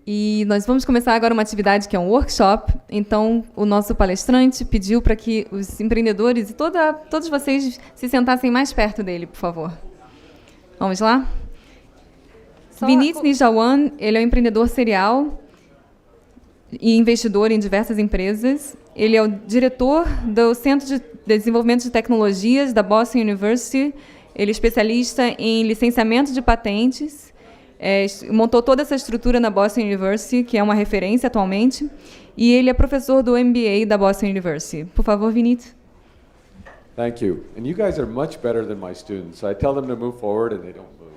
E nós vamos começar agora uma atividade que é um workshop. Então, o nosso palestrante pediu para que os empreendedores e todos vocês se sentassem mais perto dele, por favor. Vamos lá? Vineet Nijawan, ele é um empreendedor serial e investidor em diversas empresas. Ele é o diretor do Centro de Desenvolvimento de Tecnologias da Boston University. Ele é especialista em licenciamento de patentes. Montou toda essa estrutura na Boston University, que é uma referência atualmente. E ele é professor do MBA da Boston University. Por favor, Vineet. Thank you. And you guys are much better than my students. I tell them to move forward and they don't move.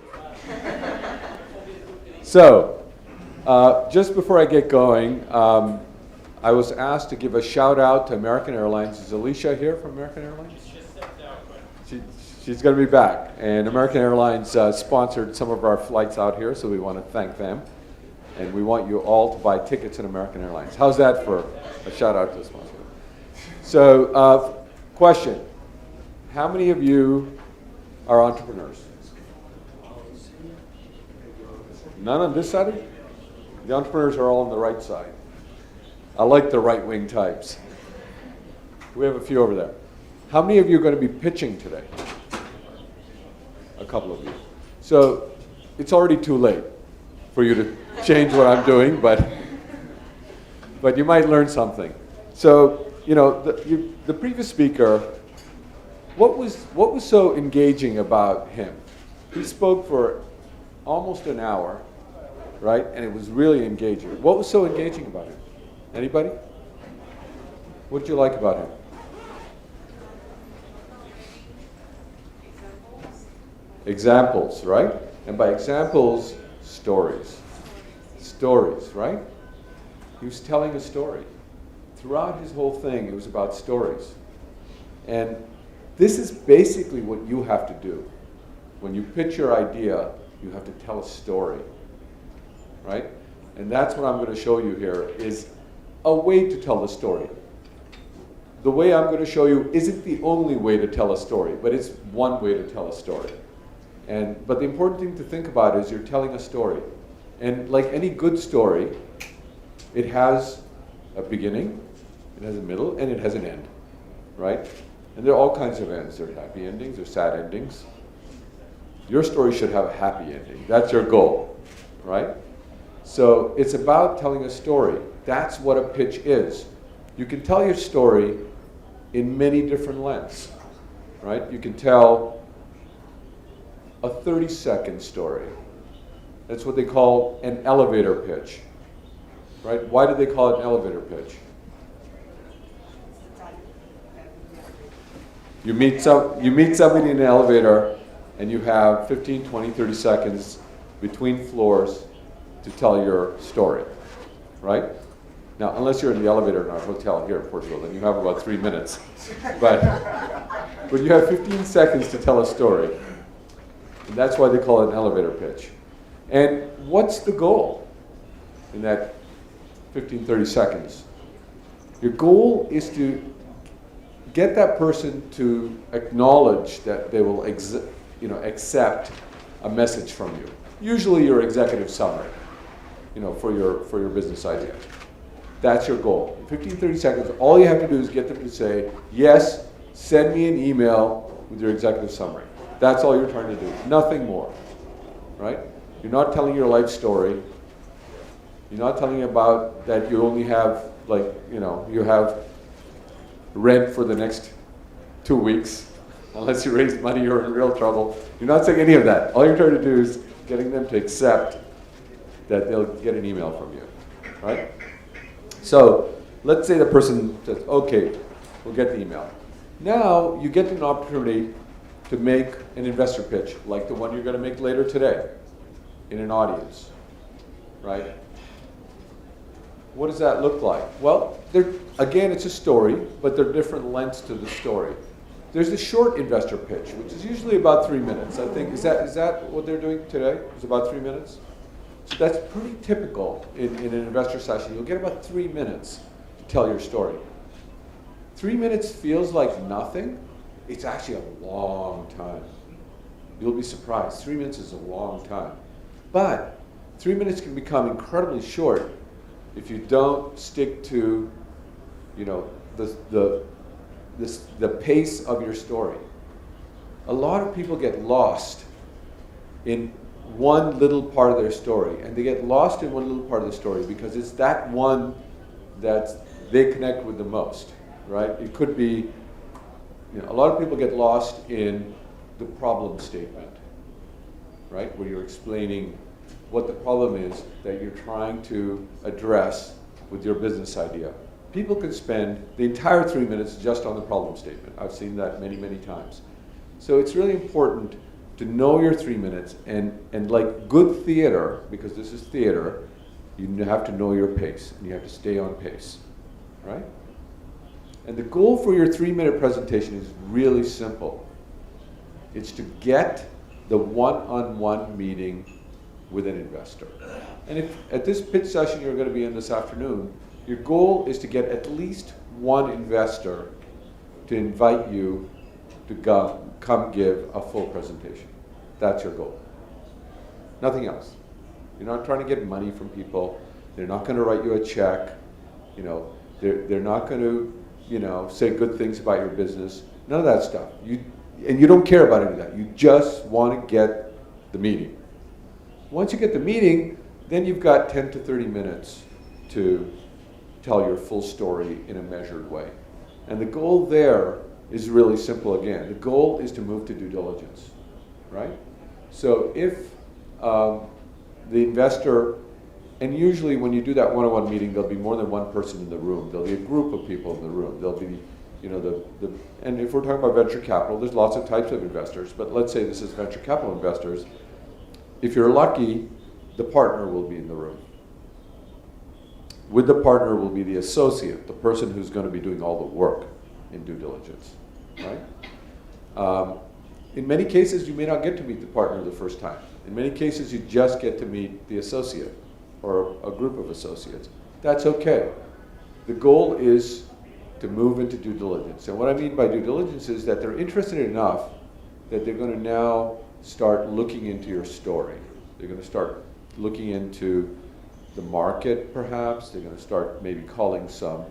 So, just before I get going, I was asked to give a shout out to American Airlines. Is Alicia here from American Airlines? She's going to be back. And American Airlines sponsored some of our flights out here, so we want to thank them. And we want you all to buy tickets in American Airlines. How's that for a shout out to the sponsor? So, question. How many of you are entrepreneurs? None on this side? The entrepreneurs are all on the right side. I like the right-wing types. We have a few over there. How many of you are going to be pitching today? A couple of you. So it's already too late for you to change what I'm doing, but you might learn something. So, you know, the previous speaker, what was so engaging about him? He spoke for almost an hour, right? And it was really engaging. What was so engaging about him? Anybody? What did you like about him? Examples, right? And by examples, stories. Stories, right? He was telling a story. Throughout his whole thing, it was about stories. And this is basically what you have to do. When you pitch your idea, you have to tell a story, right? And that's what I'm going to show you here is a way to tell the story. The way I'm going to show you isn't the only way to tell a story, but it's one way to tell a story. But the important thing to think about is you're telling a story. And like any good story, it has a beginning, it has a middle, and it has an end, right? And there are all kinds of ends. There are happy endings, there are sad endings. Your story should have a happy ending. That's your goal, right? So it's about telling a story. That's what a pitch is. You can tell your story in many different lengths, right? You can tell a 30-second story. That's what they call an elevator pitch, right? Why do they call it an elevator pitch? You meet somebody in an elevator and you have 15, 20, 30 seconds between floors to tell your story, right? Now, unless you're in the elevator in our hotel here in Portugal, then you have about 3 minutes. But you have 15 seconds to tell a story. And that's why they call it an elevator pitch. And what's the goal in that 15, 30 seconds? Your goal is to get that person to acknowledge that they will accept a message from you. Usually your executive summary, for your business idea. That's your goal. In 15, 30 seconds, all you have to do is get them to say, yes, send me an email with your executive summary. That's all you're trying to do. Nothing more, right? You're not telling your life story. You're not telling about that you only have, you have rent for the next 2 weeks. Unless you raise money, you're in real trouble. You're not saying any of that. All you're trying to do is getting them to accept that they'll get an email from you, right? So let's say the person says, okay, we'll get the email. Now you get an opportunity to make an investor pitch, like the one you're going to make later today in an audience, right? What does that look like? Well, again, it's a story, but there are different lengths to the story. There's the short investor pitch, which is usually about 3 minutes. I think, is that what they're doing today? It's about 3 minutes? So that's pretty typical in an investor session. You'll get about 3 minutes to tell your story. 3 minutes feels like nothing. It's actually a long time. You'll be surprised. 3 minutes is a long time. But 3 minutes can become incredibly short if you don't stick to, the pace of your story. A lot of people get lost in one little part of their story, and they get lost in one little part of the story because it's that one that they connect with the most, right? It could be, a lot of people get lost in the problem statement, right? Where you're explaining what the problem is that you're trying to address with your business idea. People can spend the entire 3 minutes just on the problem statement. I've seen that many, many times. So it's really important to know your 3 minutes, and like good theater, because this is theater, you have to know your pace, and you have to stay on pace, right? And the goal for your 3-minute presentation is really simple. It's to get the one-on-one meeting with an investor. And if at this pitch session you're going to be in this afternoon, your goal is to get at least one investor to invite you to come give a full presentation. That's your goal. Nothing else. You're not trying to get money from people. They're not going to write you a check. They're not going to, say good things about your business. None of that stuff. And you don't care about any of that. You just want to get the meeting. Once you get the meeting, then you've got 10 to 30 minutes to tell your full story in a measured way. And the goal there is really simple again. The goal is to move to due diligence, right? So if the investor, and usually when you do that one-on-one meeting, there'll be more than one person in the room. There'll be a group of people in the room. There'll be, and if we're talking about venture capital, there's lots of types of investors, but let's say this is venture capital investors. If you're lucky, the partner will be in the room. With the partner will be the associate, the person who's going to be doing all the work in due diligence, right? In many cases, you may not get to meet the partner the first time. In many cases, you just get to meet the associate or a group of associates. That's okay. The goal is to move into due diligence. And what I mean by due diligence is that they're interested enough that they're going to now start looking into your story. They're going to start looking into the market, perhaps. They're going to start maybe calling some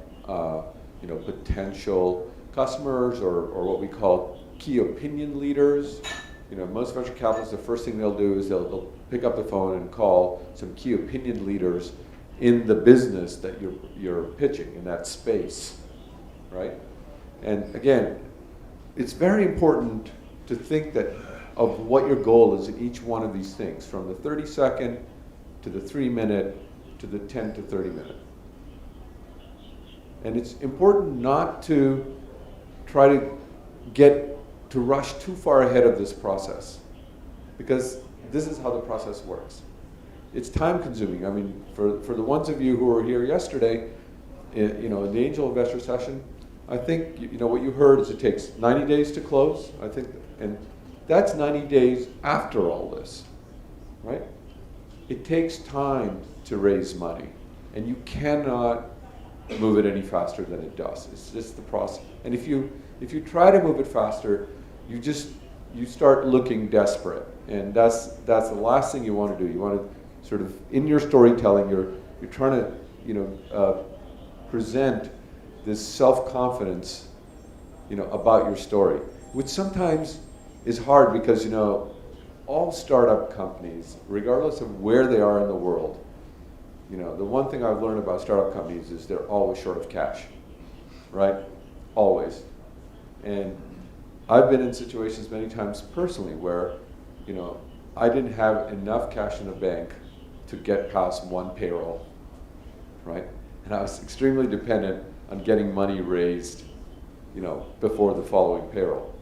potential customers or what we call key opinion leaders. Most venture capitalists, the first thing they'll do is they'll pick up the phone and call some key opinion leaders in the business that you're pitching, in that space, right? And again, it's very important to think that of what your goal is in each one of these things, from the 30-second to the 3-minute to the 10 to 30-minute. And it's important not to try to rush too far ahead of this process, because this is how the process works. It's time consuming. I mean, for the ones of you who were here yesterday, in the angel investor session, I think what you heard is it takes 90 days to close, I think, and that's 90 days after all this, right? It takes time to raise money, and you cannot move it any faster than it does. It's just the process. And if you try to move it faster, you start looking desperate, and that's the last thing you want to do. You want to sort of, in your storytelling, you're trying to present this self-confidence about your story, which sometimes is hard because all startup companies, regardless of where they are in the world, the one thing I've learned about startup companies is they're always short of cash, right? Always. And I've been in situations many times personally where, I didn't have enough cash in the bank to get past one payroll, right? And I was extremely dependent on getting money raised, before the following payroll.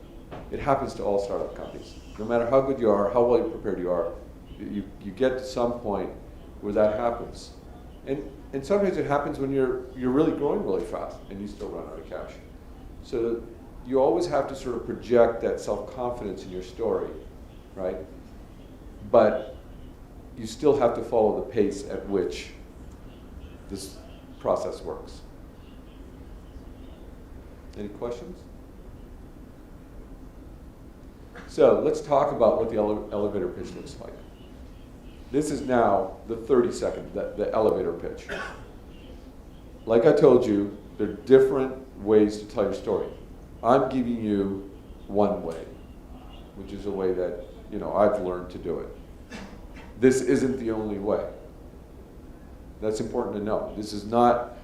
It happens to all startup companies. No matter how good you are, how well prepared you are, you get to some point where that happens. And sometimes it happens when you're really growing really fast and you still run out of cash. So you always have to sort of project that self-confidence in your story, right? But you still have to follow the pace at which this process works. Any questions? So let's talk about what the elevator pitch looks like. This is now the 30-second, the elevator pitch. Like I told you, there are different ways to tell your story. I'm giving you one way, which is a way that, you know, I've learned to do it. This isn't the only way. That's important to know. This is not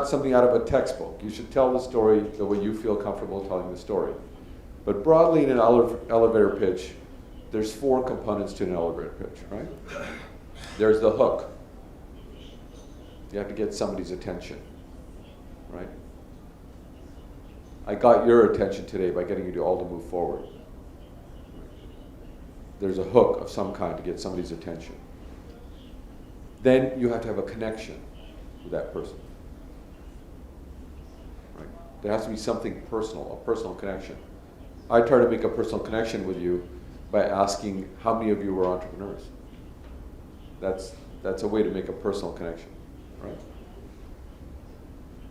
something out of a textbook. You should tell the story the way you feel comfortable telling the story. But broadly in an elevator pitch, there's 4 components to an elevator pitch, right? There's the hook. You have to get somebody's attention, right? I got your attention today by getting you all to move forward. There's a hook of some kind to get somebody's attention. Then you have to have a connection with that person. Right? There has to be something personal, a personal connection. I try to make a personal connection with you by asking how many of you were entrepreneurs. That's a way to make a personal connection, right?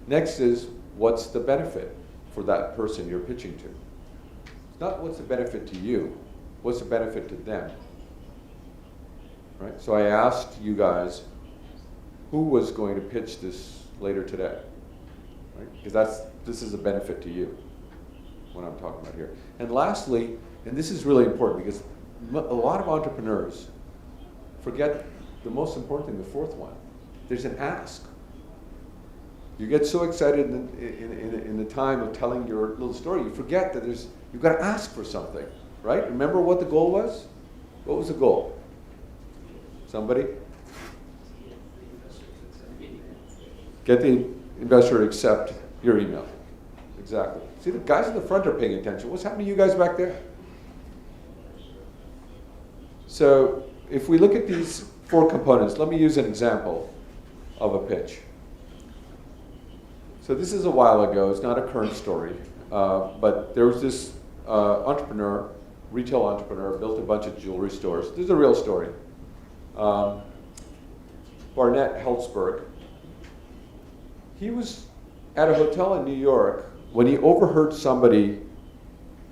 Next is, what's the benefit for that person you're pitching to? It's not what's the benefit to you, what's the benefit to them? Right? So I asked you guys who was going to pitch this later today, right? Because this is a benefit to you, what I'm talking about here. And lastly, and this is really important because a lot of entrepreneurs forget the most important thing, the 4th one. There's an ask. You get so excited in the time of telling your little story, you forget that you've got to ask for something, right? Remember what the goal was? What was the goal? Somebody? Get the investor to accept your email. Exactly. See, the guys in the front are paying attention. What's happening to you guys back there? So if we look at these 4 components, let me use an example of a pitch. So this is a while ago. It's not a current story. But there was this entrepreneur, retail entrepreneur, built a bunch of jewelry stores. This is a real story. Barnett Helzberg. He was at a hotel in New York when he overheard somebody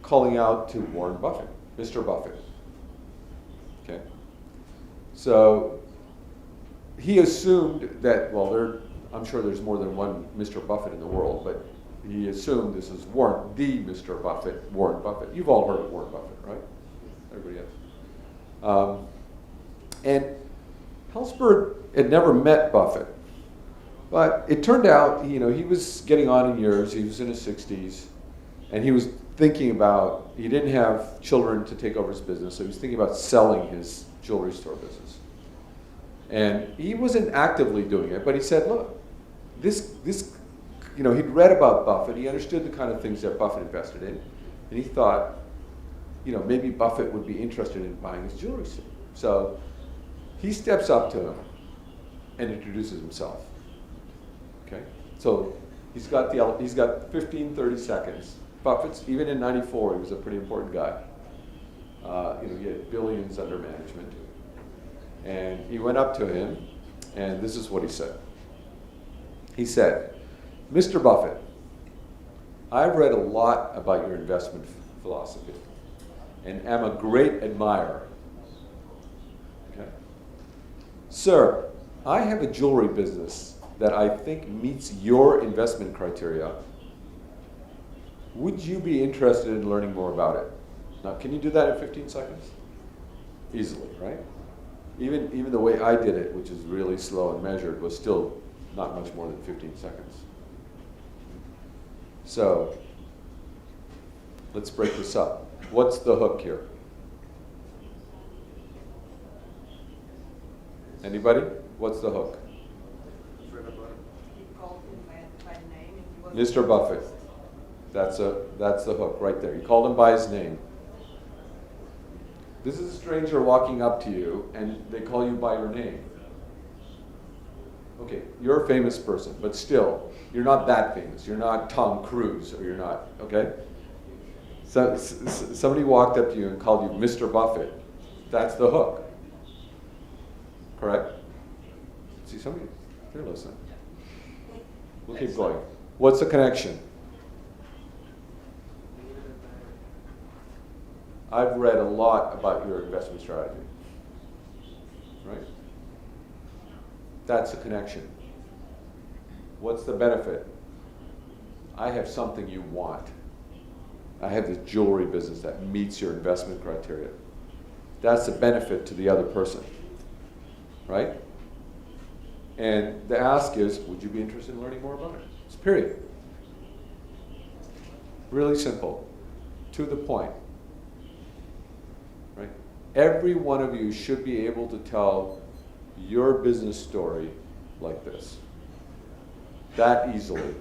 calling out to Warren Buffett, Mr. Buffett. Okay. So he assumed that, well, I'm sure there's more than one Mr. Buffett in the world, but he assumed this is the Mr. Buffett, Warren Buffett. You've all heard of Warren Buffett, right? Everybody else. And Helzberg had never met Buffett. But it turned out, he was getting on in years. He was in his 60s, and he was thinking about, he didn't have children to take over his business, so he was thinking about selling his jewelry store business. And he wasn't actively doing it, but he said, look, this, he'd read about Buffett. He understood the kind of things that Buffett invested in, and he thought, maybe Buffett would be interested in buying his jewelry store. So he steps up to him and introduces himself. Okay, so he's got 15, 30 seconds. Buffett's, even in '94, he was a pretty important guy. He had billions under management. And he went up to him, and this is what he said. He said, Mr. Buffett, I've read a lot about your investment philosophy, and am a great admirer. Okay? Sir, I have a jewelry business that I think meets your investment criteria. Would you be interested in learning more about it? Now, can you do that in 15 seconds? Easily, right? Even the way I did it, which is really slow and measured, was still not much more than 15 seconds. So, let's break this up. What's the hook here? Anybody? What's the hook? Mr. Buffett. That's the hook right there. You called him by his name. This is a stranger walking up to you, and they call you by your name. Okay, you're a famous person, but still, you're not that famous. You're not Tom Cruise, or you're not, okay? So somebody walked up to you and called you Mr. Buffett. That's the hook. Correct? See, somebody, they're listening. We'll keep going. What's the connection? I've read a lot about your investment strategy. right? That's a connection. What's the benefit? I have something you want. I have this jewelry business that meets your investment criteria. That's the benefit to the other person, right? And the ask is, would you be interested in learning more about it? It's period. Really simple, to the point, right? Every one of you should be able to tell your business story like this, that easily,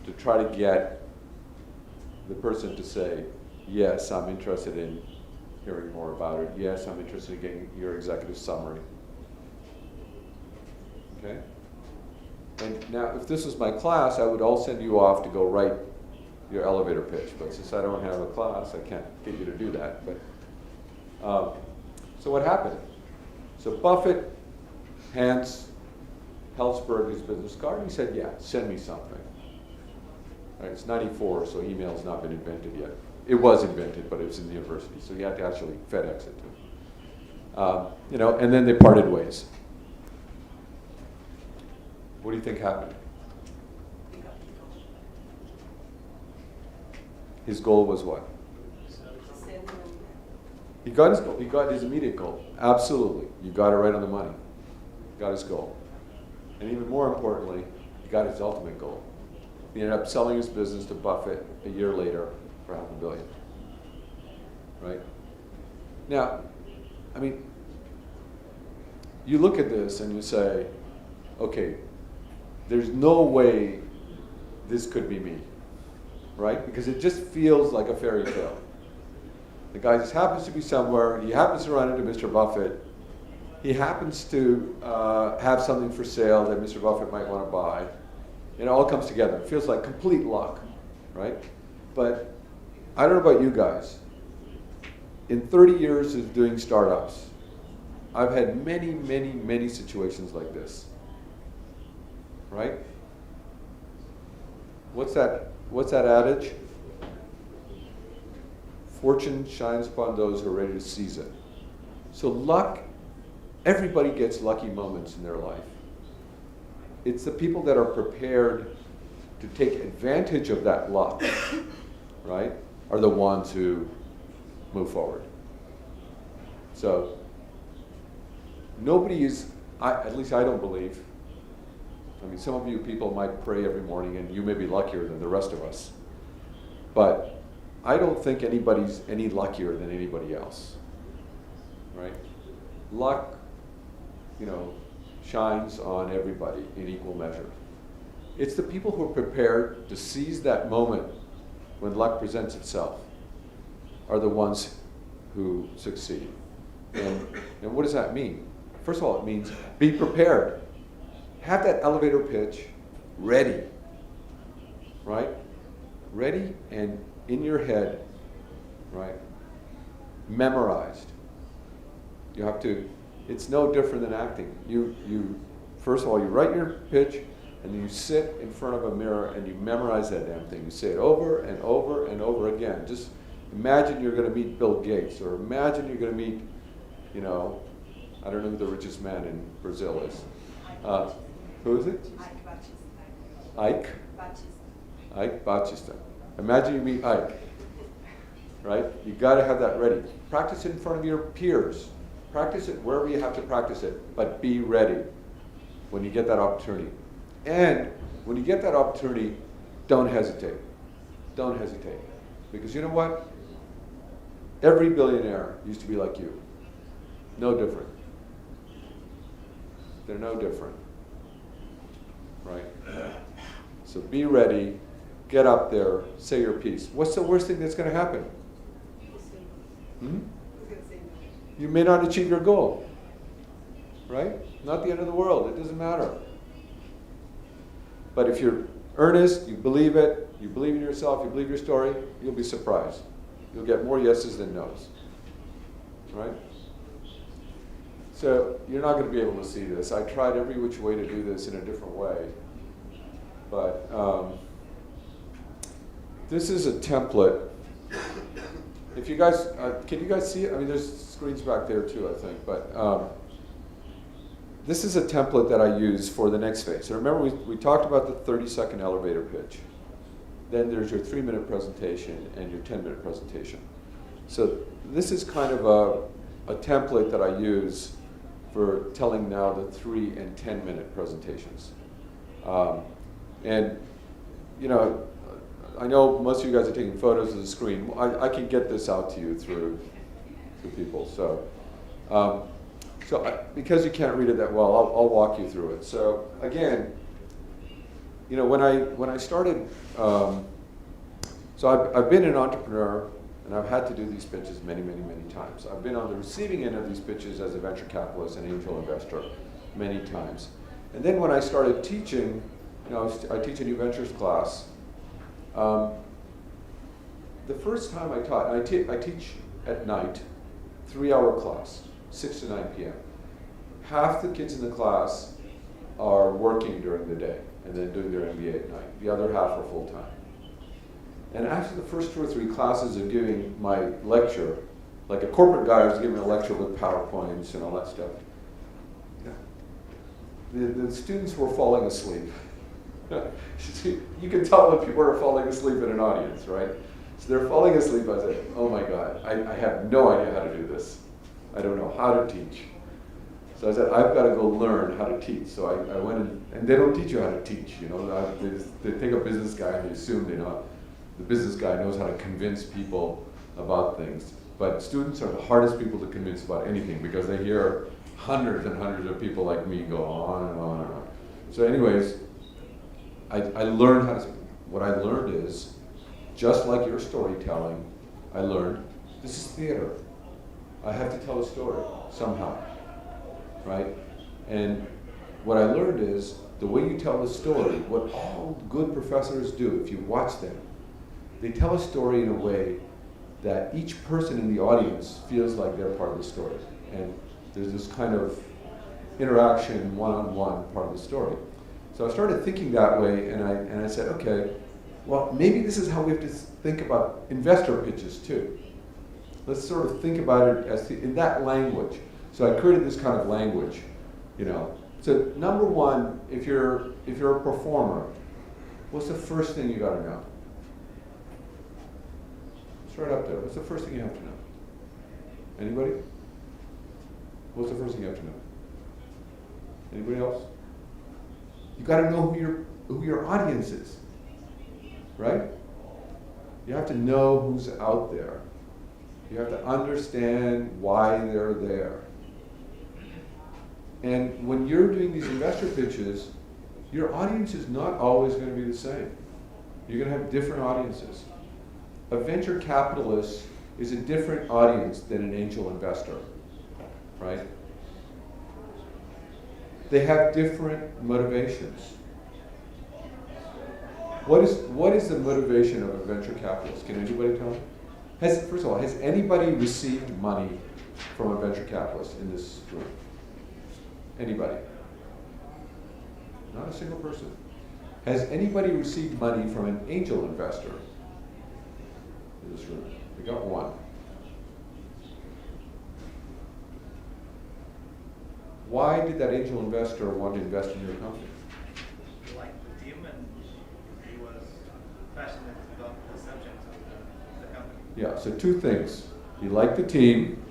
to try to get the person to say, yes, I'm interested in hearing more about it. Yes, I'm interested in getting your executive summary. Okay? And now, if this was my class, I would all send you off to go write your elevator pitch. But since I don't have a class, I can't get you to do that. But so what happened? So Buffett hands Helzberg his business card. And he said, yeah, send me something. Right, it's 94, so email's not been invented yet. It was invented, but it was in the university, so you had to actually FedEx it to him. And then they parted ways. What do you think happened? His goal was what? He got his goal. He got his immediate goal. Absolutely. You got it right on the money. Got his goal. And even more importantly, he got his ultimate goal. He ended up selling his business to Buffett a year later for $500 million. Right? Now, I mean, you look at this and you say, okay, there's no way this could be me, right? Because it just feels like a fairy tale. The guy just happens to be somewhere, he happens to run into Mr. Buffett, he happens to have something for sale that Mr. Buffett might want to buy. It all comes together. It feels like complete luck, right? But I don't know about you guys. In 30 years of doing startups, I've had many, many, many situations like this, right? What's that adage? Fortune shines upon those who are ready to seize it. So luck, everybody gets lucky moments in their life. It's the people that are prepared to take advantage of that luck, right, are the ones who move forward. So nobody is, at least I don't believe, I mean, some of you people might pray every morning and you may be luckier than the rest of us, but I don't think anybody's any luckier than anybody else, right? Luck, shines on everybody in equal measure. It's the people who are prepared to seize that moment when luck presents itself are the ones who succeed. And what does that mean? First of all, it means be prepared. Have that elevator pitch ready, right? Ready and in your head, right? Memorized. You have to, it's no different than acting. You first of all, you write your pitch and then you sit in front of a mirror and you memorize that damn thing. You say it over and over and over again. Just imagine you're going to meet Bill Gates, or imagine you're going to meet, I don't know who the richest man in Brazil is. Who is it? Ike? Ike Batista. Imagine you meet Ike, right? You got to have that ready. Practice it in front of your peers. Practice it wherever you have to practice it, but be ready when you get that opportunity. And when you get that opportunity, don't hesitate. Don't hesitate. Because you know what? Every billionaire used to be like you. No different. They're no different. Right? So be ready, get up there, say your piece. What's the worst thing that's going to happen? You may not achieve your goal. Right? Not the end of the world. It doesn't matter. But if you're earnest, you believe it, you believe in yourself, you believe your story, you'll be surprised. You'll get more yeses than nos. Right? So you're not going to be able to see this. I tried every which way to do this in a different way. But this is a template. if you guys, can you guys see it? I mean, there's screens back there too, I think, but this is a template that I use for the next phase. So remember, we talked about the 30-second elevator pitch. Then there's your 3-minute presentation and your 10-minute presentation. So this is kind of a template that I use for telling now the 3 and 10-minute presentations. And, you know, I know most of you guys are taking photos of the screen. I can get this out to you through people. So, because you can't read it that well, I'll walk you through it. So again, you know, when I started, so I've been an entrepreneur, and I've had to do these pitches many, many, many times. I've been on the receiving end of these pitches as a venture capitalist and angel investor many times. And then when I started teaching, you know, I teach a new ventures class. The first time I taught, and I teach at night, 3-hour class, 6 to 9 p.m. Half the kids in the class are working during the day and then doing their MBA at night. The other half are full-time. And after the first 2 or 3 classes of giving my lecture, like a corporate guy was giving a lecture with PowerPoints and all that stuff, the students were falling asleep. You can tell when people are falling asleep in an audience, right? So they're falling asleep. I said, oh my God, I have no idea how to do this. I don't know how to teach. So I said, I've got to go learn how to teach. So I went and they don't teach you how to teach. You know, they take a business guy and they assume they know. The business guy knows how to convince people about things. But students are the hardest people to convince about anything because they hear hundreds and hundreds of people like me go on and on and on. So anyways, I learned how to, what I learned is, just like your storytelling, I learned this is theater. I have to tell a story somehow, right? And what I learned is the way you tell a story, what all good professors do, if you watch them, they tell a story in a way that each person in the audience feels like they're part of the story. And there's this kind of interaction, one-on-one part of the story. So I started thinking that way, and I said, okay, well, maybe this is how we have to think about investor pitches too. Let's sort of think about it as in that language. So I created this kind of language, you know. So number one, if you're a performer, what's the first thing you got to know? It's right up there. What's the first thing you have to know? Anybody? What's the first thing you have to know? Anybody else? You got to know who your audience is, right? You have to know who's out there. You have to understand why they're there. And when you're doing these investor pitches, your audience is not always going to be the same. You're going to have different audiences. A venture capitalist is a different audience than an angel investor, right? They have different motivations. What is the motivation of a venture capitalist? Can anybody tell me? First of all, has anybody received money from a venture capitalist in this room? Anybody? Not a single person. Has anybody received money from an angel investor in this room? We got one. Why did that angel investor want to invest in your company? He liked the team and he was passionate about the subject of the company. Yeah, so 2 things. He liked the team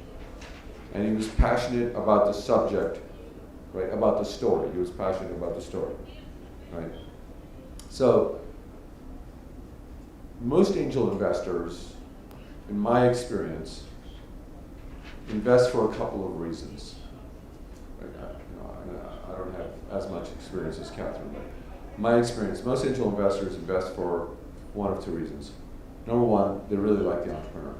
and he was passionate about the subject, right? About the story. He was passionate about the story, right? So most angel investors, in my experience, invest for a couple of reasons. I don't have as much experience as Catherine, but my experience, most angel investors invest for one of 2 reasons. Number one, they really like the entrepreneur.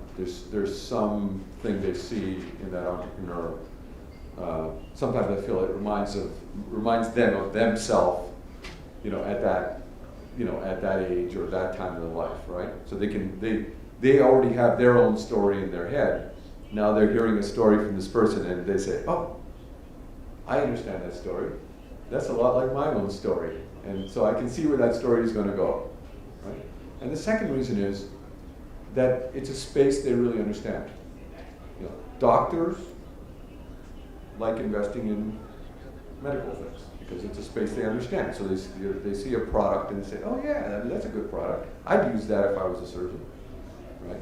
There's something they see in that entrepreneur. Sometimes I feel it reminds them of themselves, at that age or that time in their life, right? So they already have their own story in their head. Now they're hearing a story from this person and they say, oh, I understand that story. That's a lot like my own story. And so I can see where that story is going to go, right? And the second reason is that it's a space they really understand. You know, doctors like investing in medical things because it's a space they understand. So they see a product and they say, oh yeah, I mean, that's a good product. I'd use that if I was a surgeon, right?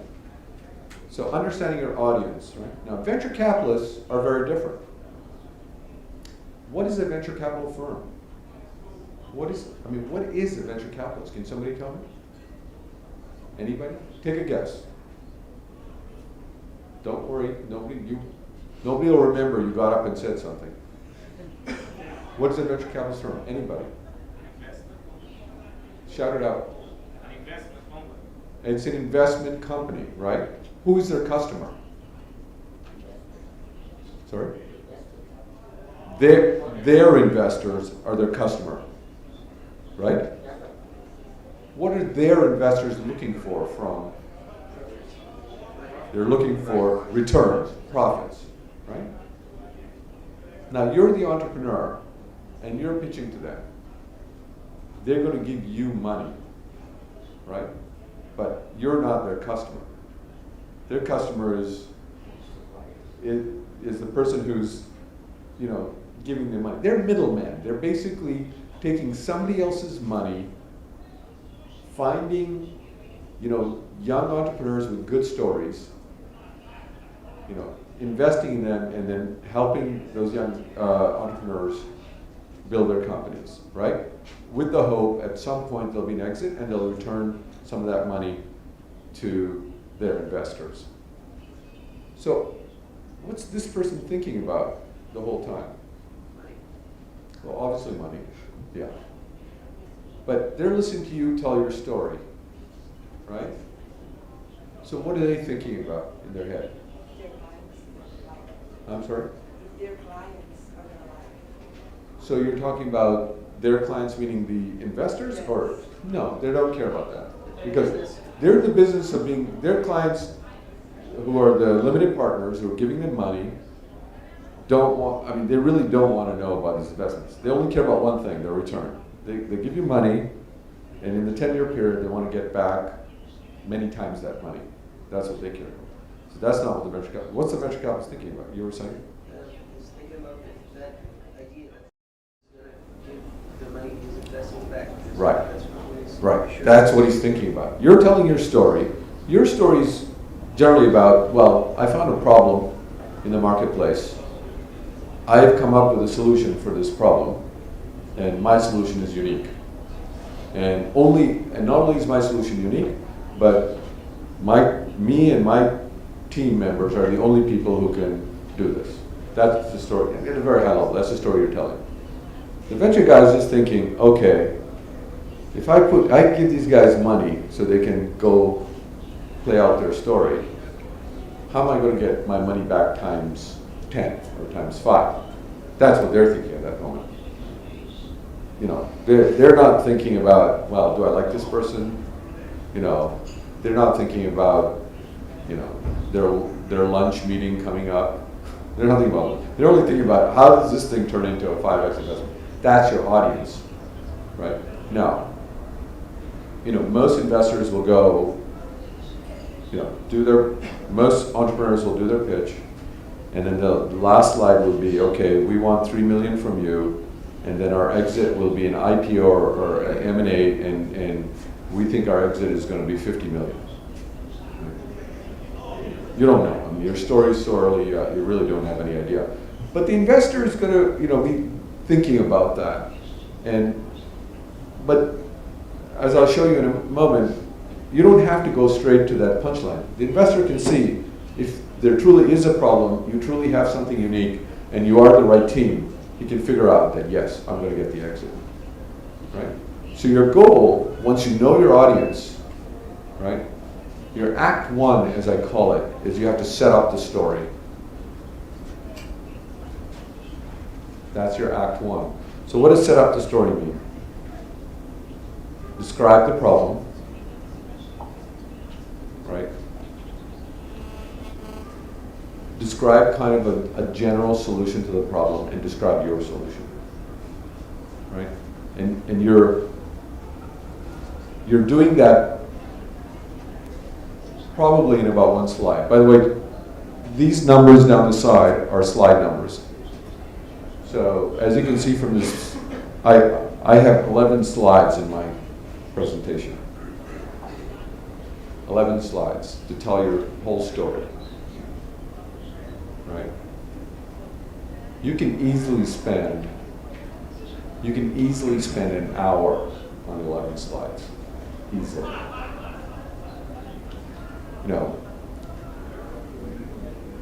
So understanding your audience, right? Now, venture capitalists are very different. What is a venture capital firm? What is a venture capitalist? Can somebody tell me? Anybody? Take a guess. Don't worry, nobody will remember you got up and said something. What is a venture capitalist firm? Anybody? Shout it out. An investment company. It's an investment company, right? Who is their customer? Sorry? Their investors are their customer, right? What are their investors looking for from? They're looking for returns, profits, right? Now you're the entrepreneur and you're pitching to them. They're going to give you money, right? But you're not their customer. Their customer is the person who's, you know, giving them money. They're middlemen. They're basically taking somebody else's money, finding, you know, young entrepreneurs with good stories, you know, investing in them, and then helping those young entrepreneurs build their companies, right? With the hope at some point there'll be an exit and they'll return some of that money to their investors. So, what's this person thinking about the whole time? Well, obviously money, yeah. But they're listening to you tell your story, right? So what are they thinking about in their head? I'm sorry? Their clients are going to like. So you're talking about their clients, meaning the investors, Yes. or no, they don't care about that. Because they're in the business of being, their clients who are the limited partners who are giving them money don't want, I mean, they really don't want to know about these investments. They only care about one thing, their return. They give you money, and in the 10-year period, they want to get back many times that money. That's what they care about. So that's not what the venture capital, what's the venture capitalist thinking about? You were saying? He's thinking about that idea that the money is investing back. Right. That's what he's Right, sure. that's what he's thinking about. You're telling your story. Your story's generally about, well, I found a problem in the marketplace. I've come up with a solution for this problem, and my solution is unique. And not only is my solution unique, but me and my team members are the only people who can do this. That's the story, at a very high level, that's the story you're telling. The venture guy is just thinking, okay, if I give these guys money so they can go play out their story, how am I going to get my money back times 10 or times 5? That's what they're thinking at that moment. You know, they're not thinking about, well, do I like this person? You know, they're not thinking about, you know, their lunch meeting coming up. They're not thinking about it. They're only thinking about how does this thing turn into a 5x investment? That's your audience, right? Now, you know, most investors will go, you know, most entrepreneurs will do their pitch, and then the last slide will be, okay, we want $3 million from you, and then our exit will be an IPO or an M&A, and we think our exit is going to be $50 million. You don't know. I mean, your story is so early, you really don't have any idea. But the investor is going to, you know, be thinking about that. But as I'll show you in a moment, you don't have to go straight to that punchline. The investor can see if there truly is a problem, you truly have something unique, and you are the right team, he can figure out that, yes, I'm going to get the exit, right? So your goal, once you know your audience, right, your act 1, as I call it, is you have to set up the story. That's your act 1. So what does set up the story mean? Describe the problem, right? Describe kind of a general solution to the problem and describe your solution, right? And you're doing that probably in about one slide. By the way, these numbers down the side are slide numbers. So as you can see from this, I have 11 slides in my presentation. 11 slides to tell your whole story, right? You can easily spend an hour on 11 slides, easily. You know,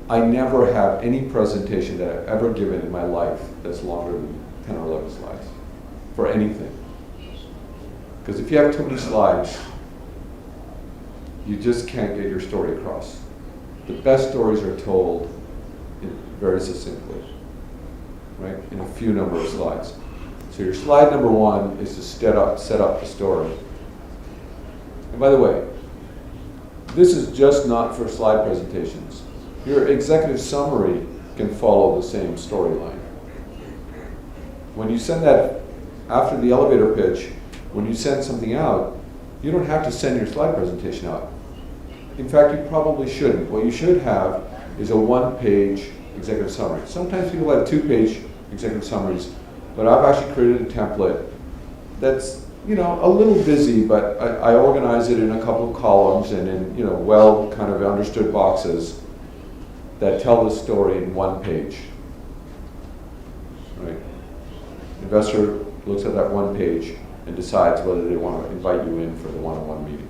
I never have any presentation that I've ever given in my life that's longer than 10 or 11 slides for anything. Because if you have too many slides, you just can't get your story across. The best stories are told very succinctly, right? In a few number of slides. So your slide number one is to set up the story. And by the way, this is just not for slide presentations. Your executive summary can follow the same storyline. When you send that, after the elevator pitch, when you send something out, you don't have to send your slide presentation out. In fact, you probably shouldn't. What you should have is a one-page executive summary. Sometimes people have two-page executive summaries, but I've actually created a template that's, you know, a little busy, but I organize it in a couple of columns and in, you know, well kind of understood boxes that tell the story in one page. Right? Investor looks at that one page and decides whether they want to invite you in for the one-on-one meeting.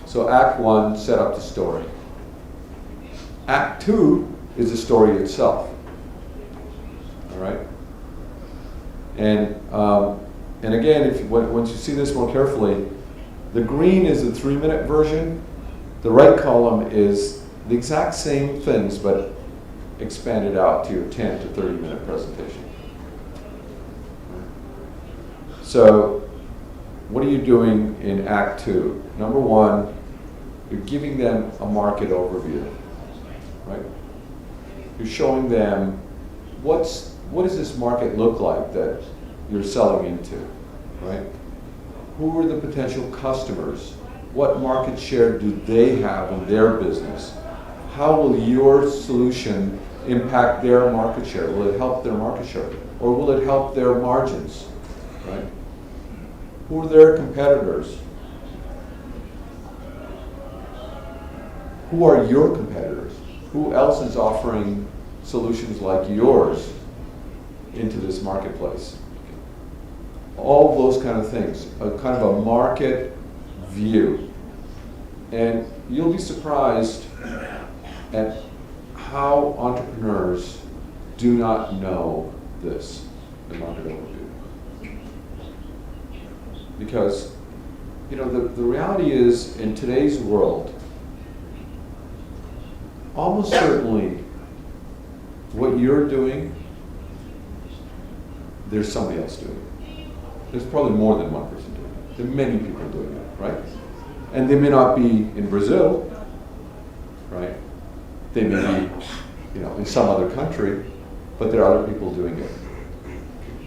So Act 1, set up the story. Act 2 is the story itself. All right? And again, once you see this more carefully, the green is the 3-minute version. The right column is the exact same things, but expanded out to your 10 to 30-minute presentation. So what are you doing in Act 2? Number 1, you're giving them a market overview, right? You're showing them what does this market look like that you're selling into, right? Who are the potential customers? What market share do they have in their business? How will your solution impact their market share? Will it help their market share? Or will it help their margins, right? Who are their competitors? Who are your competitors? Who else is offering solutions like yours into this marketplace? All those kind of things, a kind of a market view. And you'll be surprised at how entrepreneurs do not know this, the market overview. Because, you know, the reality is, in today's world, almost certainly what you're doing, there's somebody else doing it. There's probably more than one person doing it. There are many people doing it, right? And they may not be in Brazil, right? They may be, you know, in some other country, but there are other people doing it.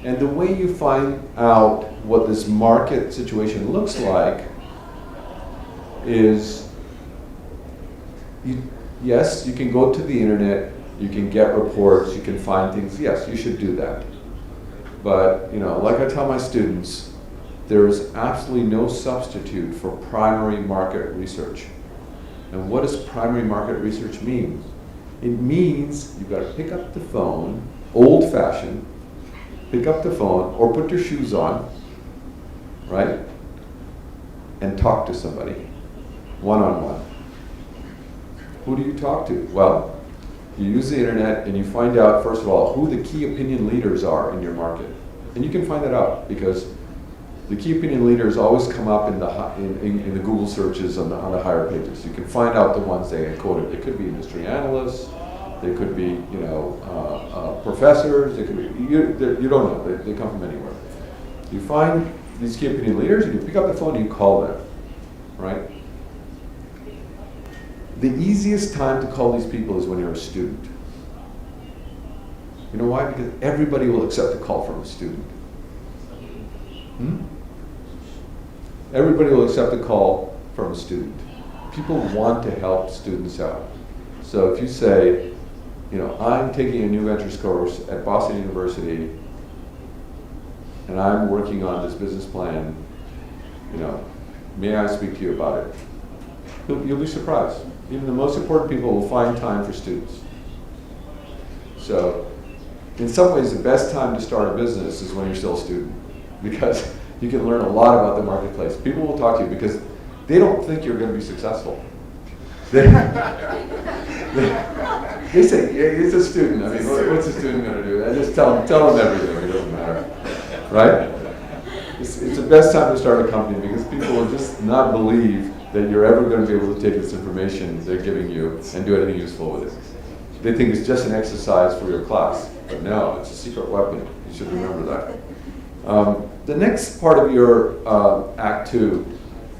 And the way you find out what this market situation looks like is, yes, you can go to the internet, you can get reports, you can find things. Yes, you should do that. But, you know, like I tell my students, there is absolutely no substitute for primary market research. And what does primary market research mean? It means you've got to pick up the phone, old-fashioned, pick up the phone or put your shoes on, right? And talk to somebody, one-on-one. Who do you talk to? Well, you use the internet and you find out, first of all, who the key opinion leaders are in your market. And you can find that out because the key opinion leaders always come up in the Google searches on the higher pages. You can find out the ones they had quoted. It could be industry analysts, they could be, you know, professors, they could be, you don't know, they come from anywhere. You find these key opinion leaders, you pick up the phone and you call them, right? The easiest time to call these people is when you're a student. You know why? Because everybody will accept a call from a student. Everybody will accept a call from a student. people want to help students out. So if you say, you know, I'm taking a new ventures course at Boston University, and I'm working on this business plan, you know, may I speak to you about it? You'll be surprised. Even the most important people will find time for students. So, in some ways, the best time to start a business is when you're still a student, because you can learn a lot about the marketplace. People will talk to you because they don't think you're going to be successful. They say, yeah, he's a student. I mean, what's a student going to do? I just tell them everything. It doesn't matter, right? It's the best time to start a company because people will just not believe that you're ever going to be able to take this information they're giving you and do anything useful with it. They think it's just an exercise for your class, but no, it's a secret weapon. You should remember that. The next part of your Act 2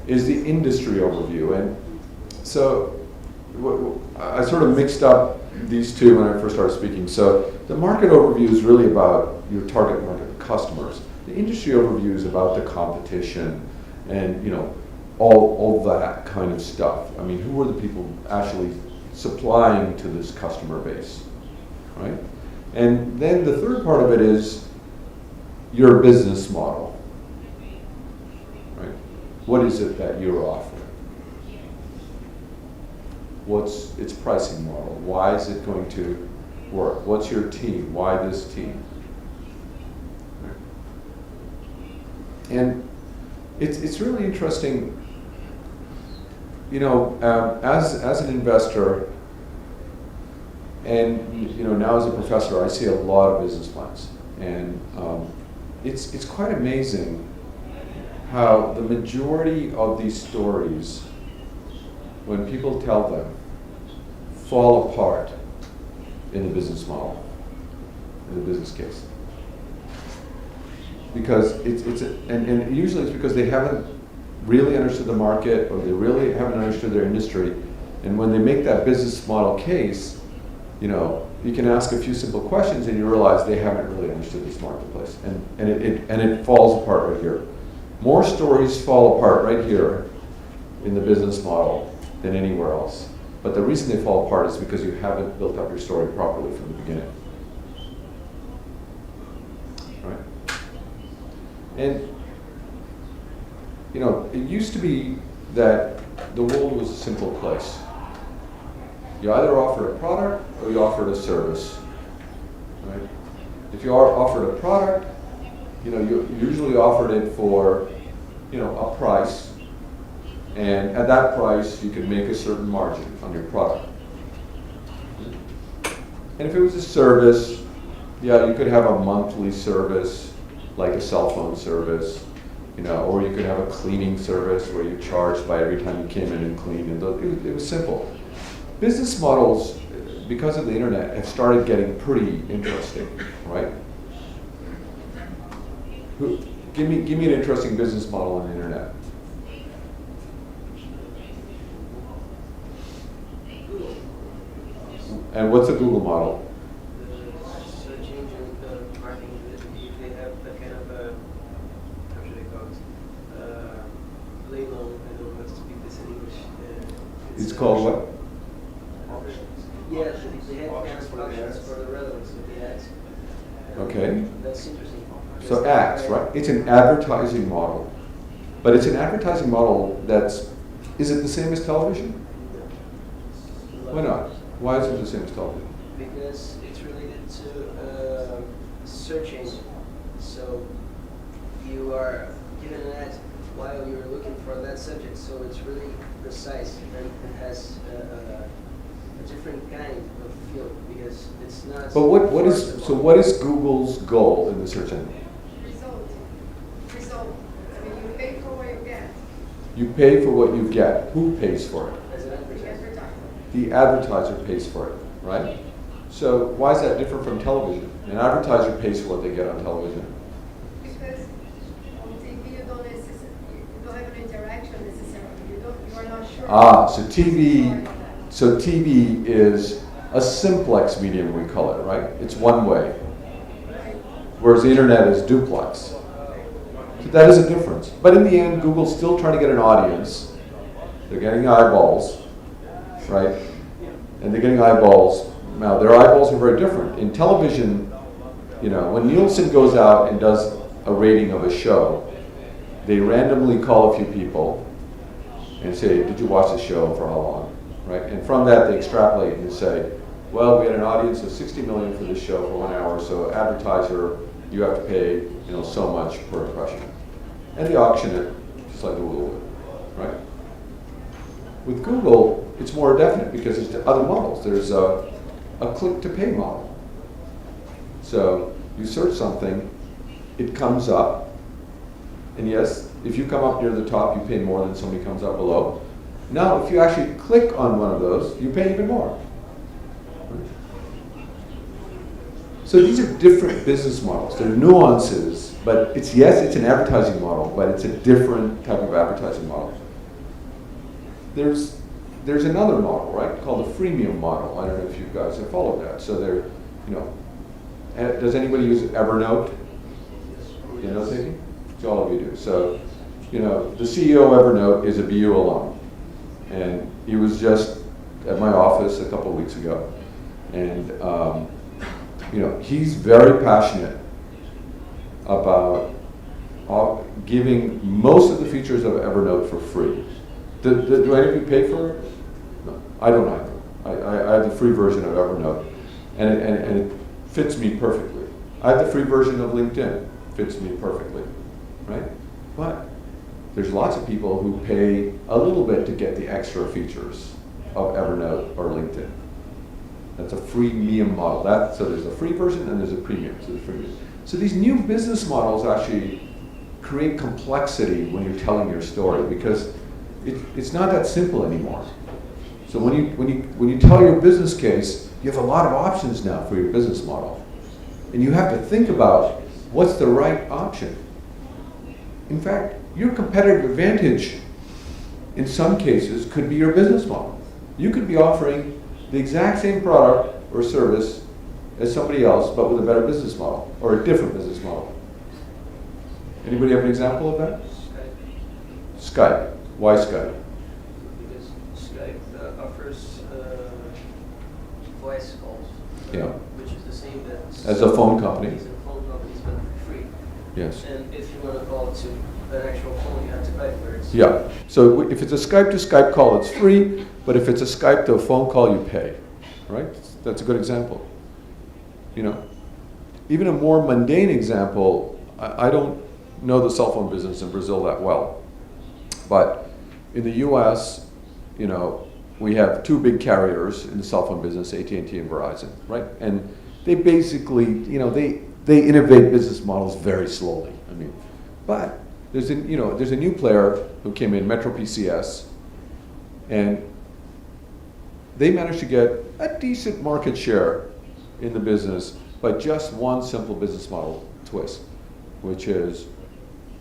is the industry overview, and so I sort of mixed up these two when I first started speaking. So the market overview is really about your target market customers. The industry overview is about the competition and, you know, all that kind of stuff. I mean, who are the people actually supplying to this customer base, right? And then the third part of it is your business model, right? What is it that you're offering? What's its pricing model? Why is it going to work? What's your team? Why this team? And it's really interesting, you know, as an investor, and you know, now as a professor, I see a lot of business plans, and it's quite amazing how the majority of these stories, when people tell them, fall apart in the business model, in the business case. Because and usually it's because they haven't really understood the market, or they really haven't understood their industry. And when they make that business model case, you know, you can ask a few simple questions and you realize they haven't really understood this marketplace. And it falls apart right here. More stories fall apart right here in the business model than anywhere else. But the reason they fall apart is because you haven't built up your story properly from the beginning. Right? And, you know, it used to be that the world was a simple place. You either offered a product or you offered a service. Right? If you offered a product, you know, you usually offered it for, you know, a price. And at that price, you could make a certain margin on your product. And if it was a service, yeah, you could have a monthly service, like a cell phone service, you know, or you could have a cleaning service where you charged by every time you came in and cleaned. And it was simple. Business models, because of the internet, have started getting pretty interesting, right? Give me an interesting business model on the internet. And what's a Google model? The search engine marketing, they have a kind of a, how should I call it? Label, I don't know how to speak this in English. It's called what? Yeah, they have kind of functions for the relevance of the ads. Okay. That's interesting. So ads, right? It's an advertising model. But it's an advertising model that's, is it the same as television? Why not? Why is it the same as television? Because it's related to search engine. So you are given an ad while you're looking for that subject, so it's really precise and has a different kind of feel because it's not. But what is Google's goal in the search engine? Result. I mean, you pay for what you get. You pay for what you get. Who pays for it? As an advertiser. The advertiser pays for it, right? So why is that different from television? An advertiser pays for what they get on television. Because on TV you don't have an interaction necessarily. You are not sure. So TV is a simplex medium, we call it, right? It's one way. Whereas the internet is duplex. So that is a difference. But in the end, Google's still trying to get an audience. They're getting eyeballs, right? And they're getting eyeballs. Now, their eyeballs are very different. In television, you know, when Nielsen goes out and does a rating of a show, they randomly call a few people and say, did you watch the show, for how long, right? And from that, they extrapolate and say, well, we had an audience of 60 million for this show for 1 hour, so advertiser, you have to pay, you know, so much per impression. And they auction it, just like Google would, right? With Google, it's more definite because there's other models. There's a click-to-pay model. So you search something, it comes up, and yes, if you come up near the top, you pay more than somebody comes up below. Now, if you actually click on one of those, you pay even more. So these are different business models. There are nuances, but it's an advertising model, but it's a different type of advertising model. There's another model, right, called the freemium model. I don't know if you guys have followed that. So there, you know, does anybody use Evernote? You know, taking? So all of you do. So, you know, the CEO of Evernote is a BU alum, and he was just at my office a couple of weeks ago, and you know, he's very passionate about giving most of the features of Evernote for free. Do any of you pay for it? No, I don't either. I have the free version of Evernote, and it fits me perfectly. I have the free version of LinkedIn. Fits me perfectly, right? But there's lots of people who pay a little bit to get the extra features of Evernote or LinkedIn. That's a freemium model. So there's a free version and there's a premium. So these new business models actually create complexity when you're telling your story, because it's not that simple anymore. So when you tell your business case, you have a lot of options now for your business model, and you have to think about what's the right option. In fact, your competitive advantage in some cases could be your business model. You could be offering the exact same product or service as somebody else, but with a better business model or a different business model. Anybody have an example of that? Skype. Why Skype? Because Skype offers voice calls, Yeah. which is the same As a phone company. As a phone company, but for free. Yes. And if you want to call to an actual phone, you have to pay for it. Yeah. So if it's a Skype to Skype call, it's free. But if it's a Skype to a phone call, you pay. Right? That's a good example. You know, even a more mundane example. I don't know the cell phone business in Brazil that well, but in the U.S., you know, we have two big carriers in the cell phone business, AT&T and Verizon, right? And they basically, you know, they innovate business models very slowly. I mean, but there's a new player who came in, Metro PCS, and they managed to get a decent market share in the business by just one simple business model twist, which is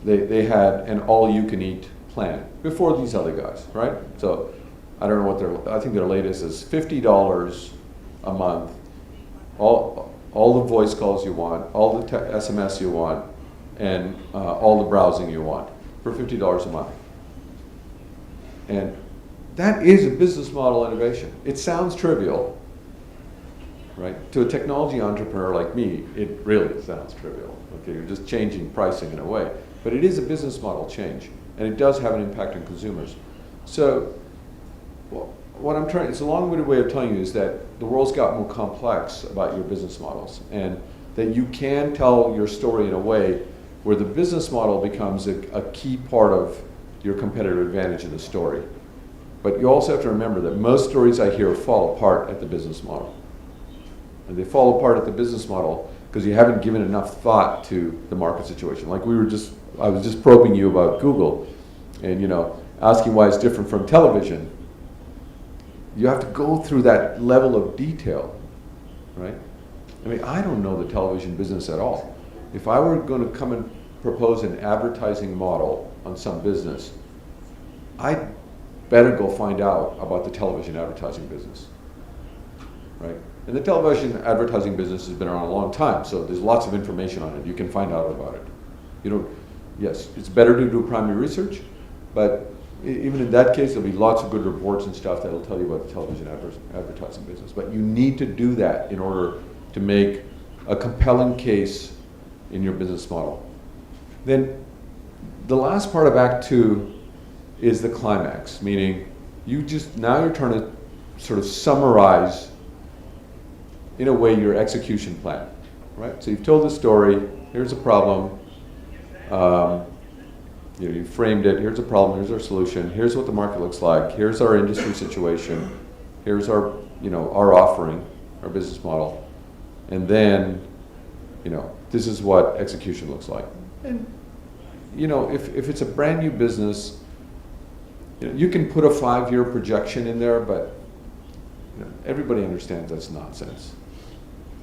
they had an all-you-can-eat plan before these other guys, right? So I don't know what I think their latest is $50 a month, all the voice calls you want, all the SMS you want, and all the browsing you want for $50 a month. And that is a business model innovation. It sounds trivial, right? To a technology entrepreneur like me, it really sounds trivial. Okay, you're just changing pricing in a way. But it is a business model change, and it does have an impact on consumers. So what I'm trying, it's a long-winded way of telling you is that the world's got more complex about your business models, and that you can tell your story in a way where the business model becomes a key part of your competitive advantage in the story. But you also have to remember that most stories I hear fall apart at the business model. And they fall apart at the business model because you haven't given enough thought to the market situation. Like I was just probing you about Google, and you know, asking why it's different from television. You have to go through that level of detail, right? I mean, I don't know the television business at all. If I were going to come and propose an advertising model on some business, I'd better go find out about the television advertising business, right? And the television advertising business has been around a long time, so there's lots of information on it. You can find out about it. Yes, it's better to do primary research, but even in that case, there'll be lots of good reports and stuff that'll tell you about the television advertising business. But you need to do that in order to make a compelling case in your business model. Then the last part of Act 2 is the climax, meaning now you're trying to sort of summarize, in a way, your execution plan, right? So you've told the story, here's a problem, you framed it, here's a problem, here's our solution, here's what the market looks like, here's our industry situation, here's our, our offering, our business model, and then, this is what execution looks like. And, if it's a brand new business, you can put a 5-year projection in there, but everybody understands that's nonsense,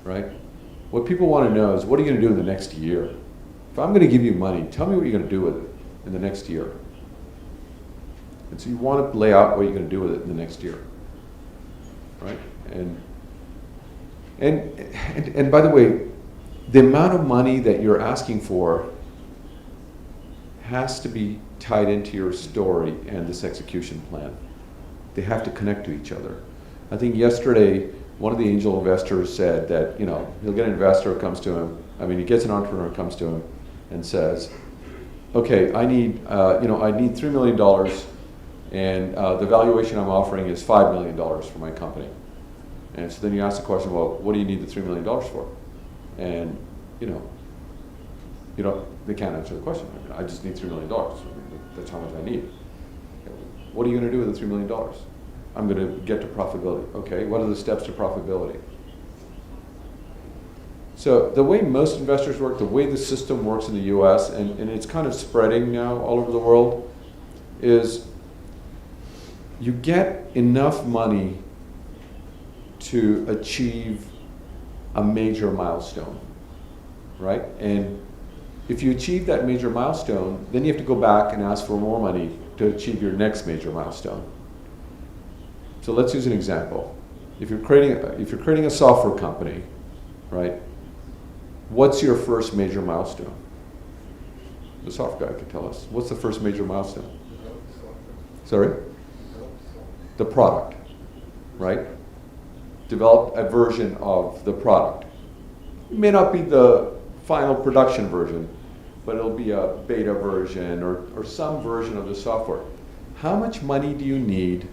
right? What people want to know is, what are you going to do in the next year? If I'm going to give you money, tell me what you're going to do with it in the next year. And so you want to lay out what you're going to do with it in the next year, right? And by the way, the amount of money that you're asking for has to be tied into your story and this execution plan. They have to connect to each other. I think yesterday, one of the angel investors said that, he'll get an investor who comes to him, he gets an entrepreneur who comes to him and says, okay, I need $3 million, and the valuation I'm offering is $5 million for my company. And so then you ask the question, well, what do you need the $3 million for? And, they can't answer the question. I just need $3 million. That's how much I need. What are you going to do with the $3 million? I'm going to get to profitability. Okay, what are the steps to profitability? So the way most investors work, the way the system works in the US, and it's kind of spreading now all over the world, is you get enough money to achieve a major milestone, right? And if you achieve that major milestone, then you have to go back and ask for more money to achieve your next major milestone. So let's use an example. If you're creating a software company, right? What's your first major milestone? The software guy can tell us. What's the first major milestone? Sorry? The product, right? Develop a version of the product. It may not be the final production version, but it'll be a beta version or some version of the software. How much money do you need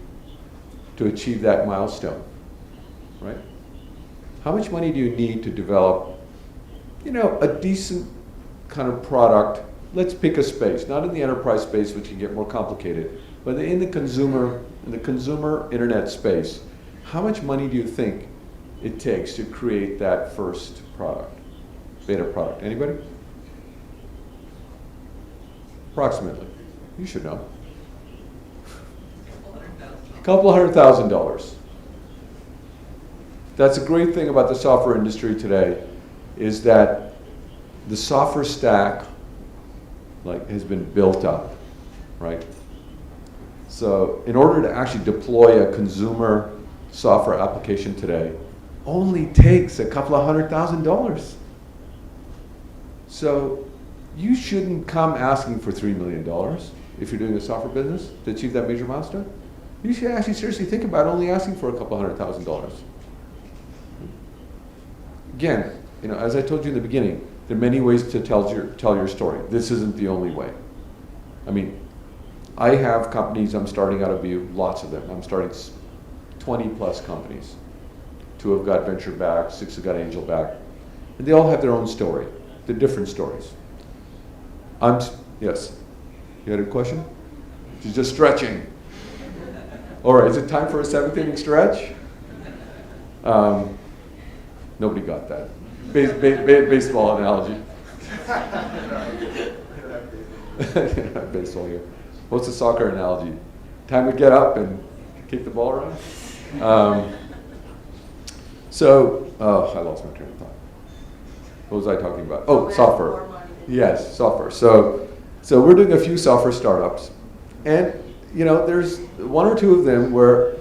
to achieve that milestone, right? How much money do you need to develop, a decent kind of product? Let's pick a space, not in the enterprise space, which can get more complicated, but in the consumer internet space. How much money do you think it takes to create that first product, beta product? Anybody? Approximately. You should know. A couple $100,000. That's a great thing about the software industry today, is that the software stack has been built up, right? So in order to actually deploy a consumer software application today, only takes a couple of $100,000. So you shouldn't come asking for $3 million if you're doing a software business to achieve that major milestone. You should actually seriously think about only asking for a couple $100,000. Again, as I told you in the beginning, there are many ways to tell your story. This isn't the only way. I have companies I'm starting out of view, lots of them. I'm starting 20 plus companies. 2 have got venture back, 6 have got angel back. And they all have their own story. They're different stories. Yes? You had a question? She's just stretching. All right, is it time for a 7th inning stretch? Nobody got that. Baseball analogy. Baseball here. What's the soccer analogy? Time to get up and kick the ball around? I lost my train of thought. What was I talking about? Oh, software. Yes, software. So we're doing a few software startups, and there's 1 or 2 of them where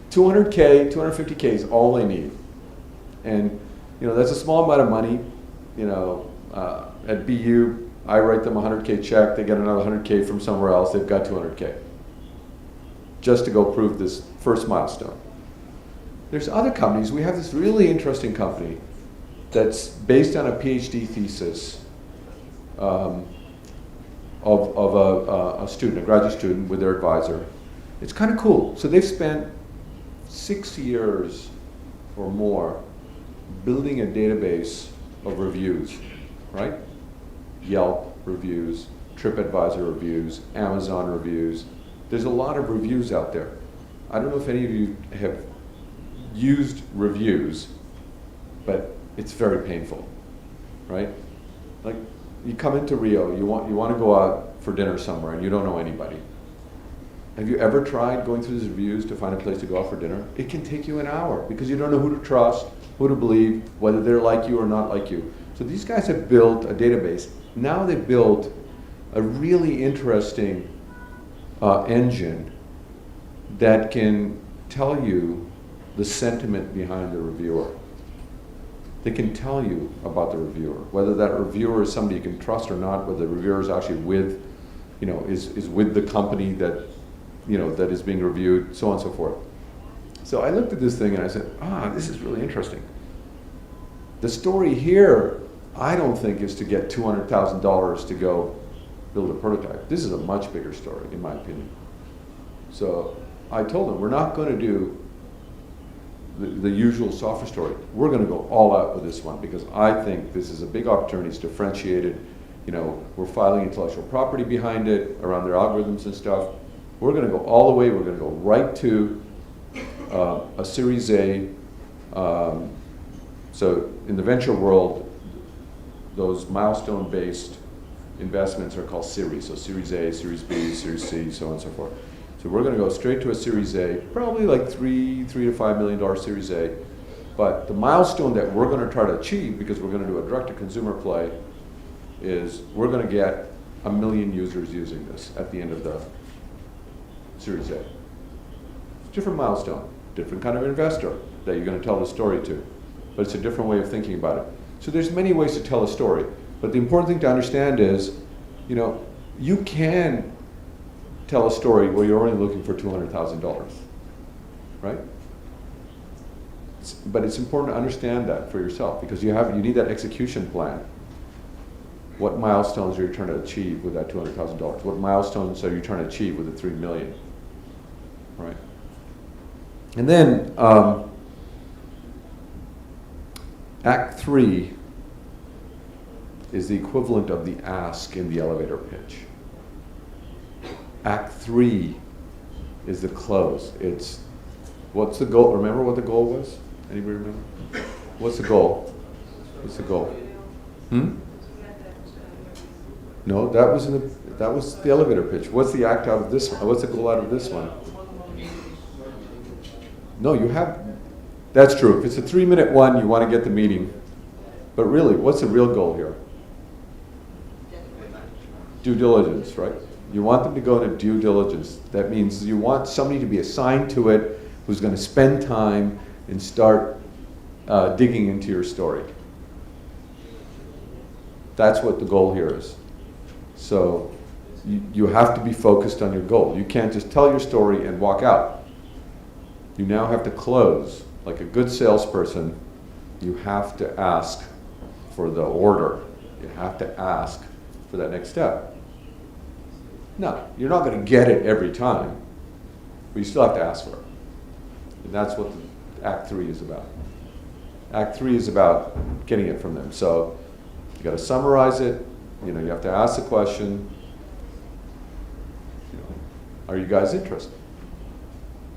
$200K, $250K is all they need, and that's a small amount of money. At BU, I write them a 100K check, they get another 100K from somewhere else, they've got 200K. Just to go prove this first milestone. There's other companies. We have this really interesting company that's based on a PhD thesis of a student, a graduate student with their advisor. It's kind of cool. So they've spent 6 years or more building a database of reviews, right? Yelp reviews, TripAdvisor reviews, Amazon reviews. There's a lot of reviews out there. I don't know if any of you have used reviews, but it's very painful, right? Like, you come into Rio, you want to go out for dinner somewhere and you don't know anybody. Have you ever tried going through these reviews to find a place to go out for dinner? It can take you an hour because you don't know who to trust, who to believe, whether they're like you or not like you. So these guys have built a database. Now they've built a really interesting engine that can tell you the sentiment behind the reviewer. They can tell you about the reviewer, whether that reviewer is somebody you can trust or not, whether the reviewer is actually with, is with the company that, that is being reviewed, so on and so forth. So I looked at this thing and I said, this is really interesting. The story here, I don't think, is to get $200,000 to go build a prototype. This is a much bigger story, in my opinion. So I told them, we're not going to do the usual software story. We're going to go all out with this one because I think this is a big opportunity. It's differentiated. We're filing intellectual property behind it around their algorithms and stuff. We're going to go all the way. We're going to go right to a Series A. So in the venture world, those milestone-based investments are called series. So Series A, Series B, Series C, so on and so forth. So we're going to go straight to a Series A, probably like $3 to $5 million Series A. But the milestone that we're going to try to achieve, because we're going to do a direct-to-consumer play, is we're going to get 1 million users using this at the end of the Series A. Different milestone, different kind of investor that you're going to tell the story to. But it's a different way of thinking about it. So there's many ways to tell a story. But the important thing to understand is, you can tell a story where you're only looking for $200,000, right? But it's important to understand that for yourself because you need that execution plan. What milestones are you trying to achieve with that $200,000? What milestones are you trying to achieve with the $3 million, right? And then Act 3 is the equivalent of the ask in the elevator pitch. Act 3 is the close. It's, what's the goal? Remember what the goal was? Anybody remember? What's the goal? What's the goal? No, that was the elevator pitch. What's the act out of this one? What's the goal out of this one? No, that's true. If it's a 3-minute one, you want to get the meeting. But really, what's the real goal here? Due diligence, right? You want them to go into due diligence. That means you want somebody to be assigned to it who's going to spend time and start digging into your story. That's what the goal here is. So you have to be focused on your goal. You can't just tell your story and walk out. You now have to close. Like a good salesperson, you have to ask for the order. You have to ask for that next step. No, you're not going to get it every time, but you still have to ask for it. And that's what Act 3 is about. Act 3 is about getting it from them. So you got to summarize it. You have to ask the question, are you guys interested?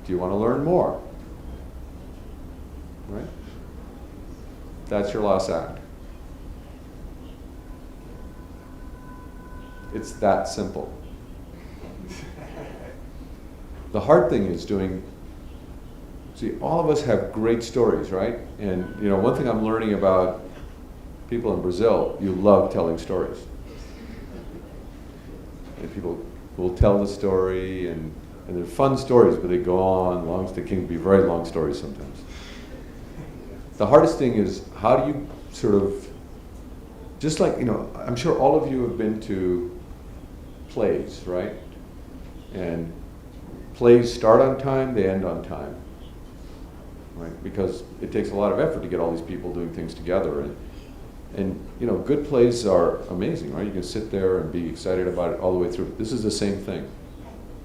Do you want to learn more? Right? That's your last act. It's that simple. The hard thing is all of us have great stories, right? And one thing I'm learning about people in Brazil, you love telling stories. And people will tell the story, and they're fun stories, but they go on long. They can be very long stories sometimes. The hardest thing is, how do you sort of just like, I'm sure all of you have been to plays, right? And plays start on time, they end on time, right? Because it takes a lot of effort to get all these people doing things together. And good plays are amazing, right? You can sit there and be excited about it all the way through. This is the same thing.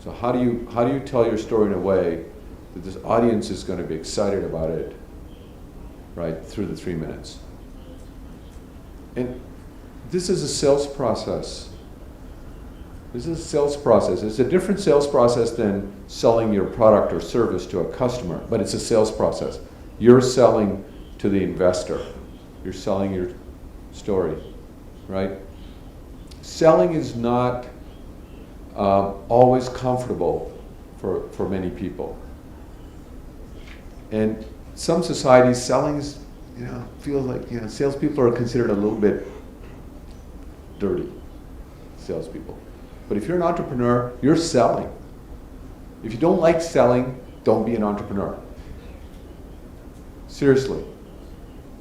So how do you tell your story in a way that this audience is going to be excited about it, right, through the 3 minutes? And this is a sales process. This is a sales process. It's a different sales process than selling your product or service to a customer, but it's a sales process. You're selling to the investor. You're selling your story, right? Selling is not always comfortable for many people. And some societies, selling is, feels like, salespeople are considered a little bit dirty, salespeople. But if you're an entrepreneur, you're selling. If you don't like selling, don't be an entrepreneur. Seriously.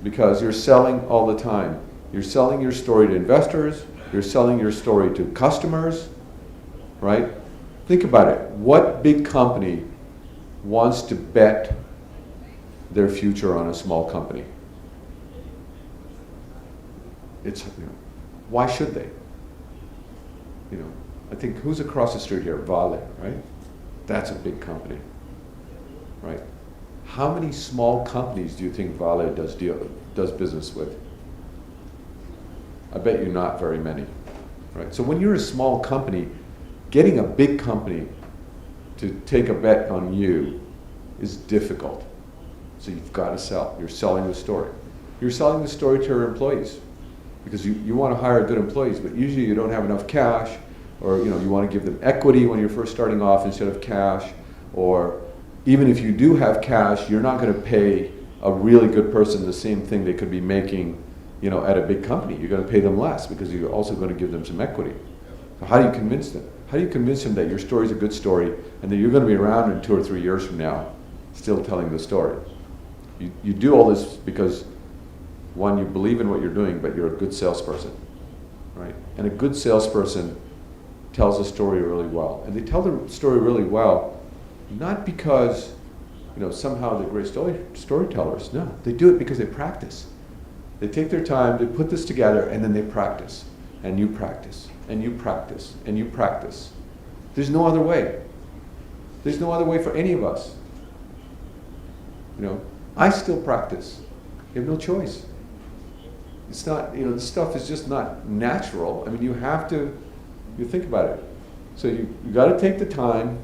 Because you're selling all the time. You're selling your story to investors, you're selling your story to customers, right? Think about it. What big company wants to bet their future on a small company? Why should they? I think who's across the street here? Vale, right? That's a big company, right? How many small companies do you think Vale does business with? I bet you not very many, right? So when you're a small company, getting a big company to take a bet on you is difficult. So you've got to sell. You're selling the story. You're selling the story to your employees because you want to hire good employees, but usually you don't have enough cash, or you want to give them equity when you're first starting off instead of cash, or even if you do have cash, you're not going to pay a really good person the same thing they could be making, at a big company. You're going to pay them less because you're also going to give them some equity. So how do you convince them? How do you convince them that your story is a good story and that you're going to be around in 2 or 3 years from now still telling the story? You do all this because, one, you believe in what you're doing, but you're a good salesperson, right? And a good salesperson tells a story really well. And they tell the story really well not because somehow they're great storytellers. No, they do it because they practice. They take their time, they put this together, and then they practice. And you practice, and you practice, and you practice. There's no other way. There's no other way for any of us. I still practice. You have no choice. It's not, this stuff is just not natural. I mean, you think about it. So you got to take the time,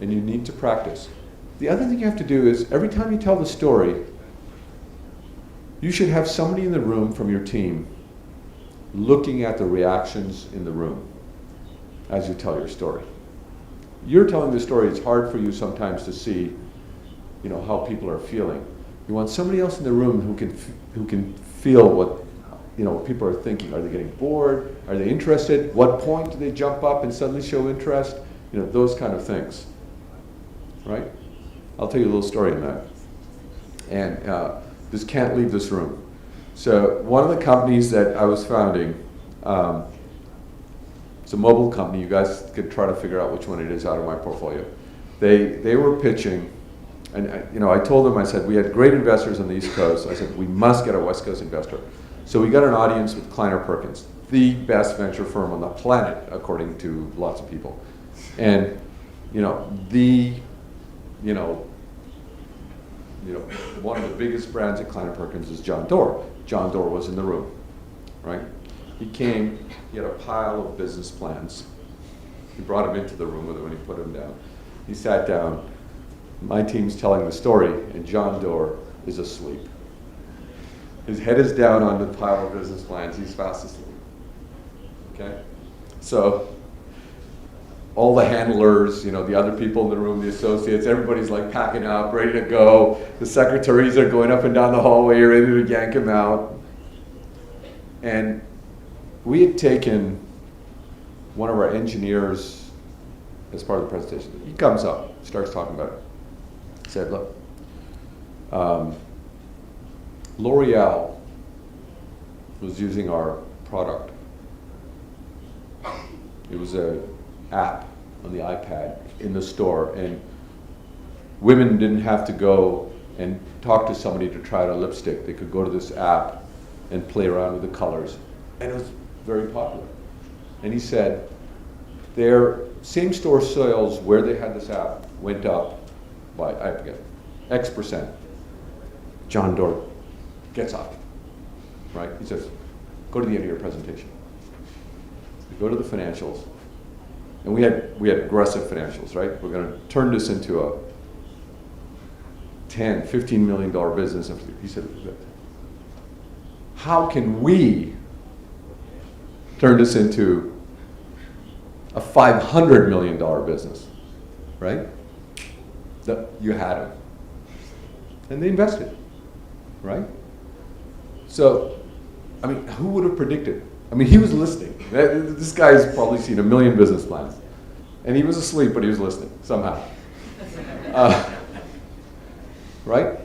and you need to practice. The other thing you have to do is, every time you tell the story, you should have somebody in the room from your team looking at the reactions in the room as you tell your story. You're telling the story, it's hard for you sometimes to see, how people are feeling. You want somebody else in the room who can feel what people are thinking. Are they getting bored? Are they interested? What point do they jump up and suddenly show interest? Those kind of things, right? I'll tell you a little story on that. And this can't leave this room. So one of the companies that I was founding, it's a mobile company. You guys could try to figure out which one it is out of my portfolio. They were pitching, and I told them, I said, we had great investors on the East Coast. I said, we must get a West Coast investor. So we got an audience with Kleiner Perkins, the best venture firm on the planet, according to lots of people. And one of the biggest brands at Kleiner Perkins is John Doerr. John Doerr was in the room, right? He came, he had a pile of business plans. He brought him into the room with him and he put him down. He sat down. My team's telling the story, and John Doerr is asleep. His head is down on the pile of business plans. He's fast asleep. Okay? So all the handlers, the other people in the room, the associates, everybody's like packing up, ready to go. The secretaries are going up and down the hallway, ready to yank him out. And we had taken one of our engineers as part of the presentation. He comes up, starts talking about it. He said, look, L'Oreal was using our product. It was an app on the iPad in the store, and women didn't have to go and talk to somebody to try out a lipstick. They could go to this app and play around with the colors, and it was very popular. And he said their same-store sales where they had this app went up by, I forget, X percent. John Doerr gets up, right? He says, go to the end of your presentation. We go to the financials, and we had aggressive financials, right? We're going to turn this into a $10, $15 million business. He said, how can we turn this into a $500 million business, right? You had them. And they invested, right? So, I mean, who would have predicted? I mean, he was listening. This guy's probably seen a million business plans. And he was asleep, but he was listening, somehow. Right?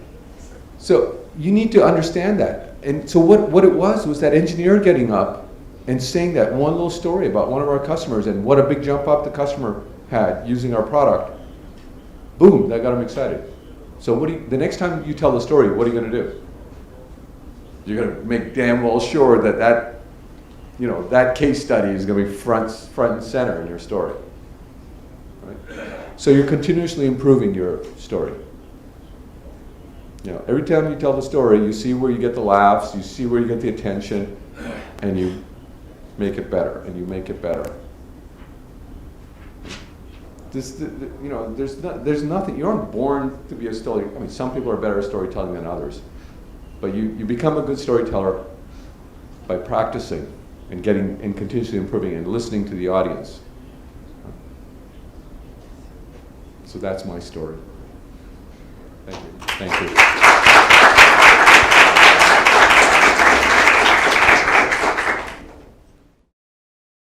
So, you need to understand that. And so what it was that engineer getting up and saying that one little story about one of our customers and what a big jump up the customer had using our product. Boom, that got him excited. So the next time you tell the story, what are you going to do? You're going to make damn well sure that case study is going to be front and center in your story. Right? So you're continuously improving your story. Every time you tell the story, you see where you get the laughs, you see where you get the attention, and you make it better, and you make it better. There's nothing. You aren't born to be a storyteller. I mean, some people are better at storytelling than others, but you become a good storyteller by practicing and continuously improving and listening to the audience. So that's my story. Thank you. Thank you.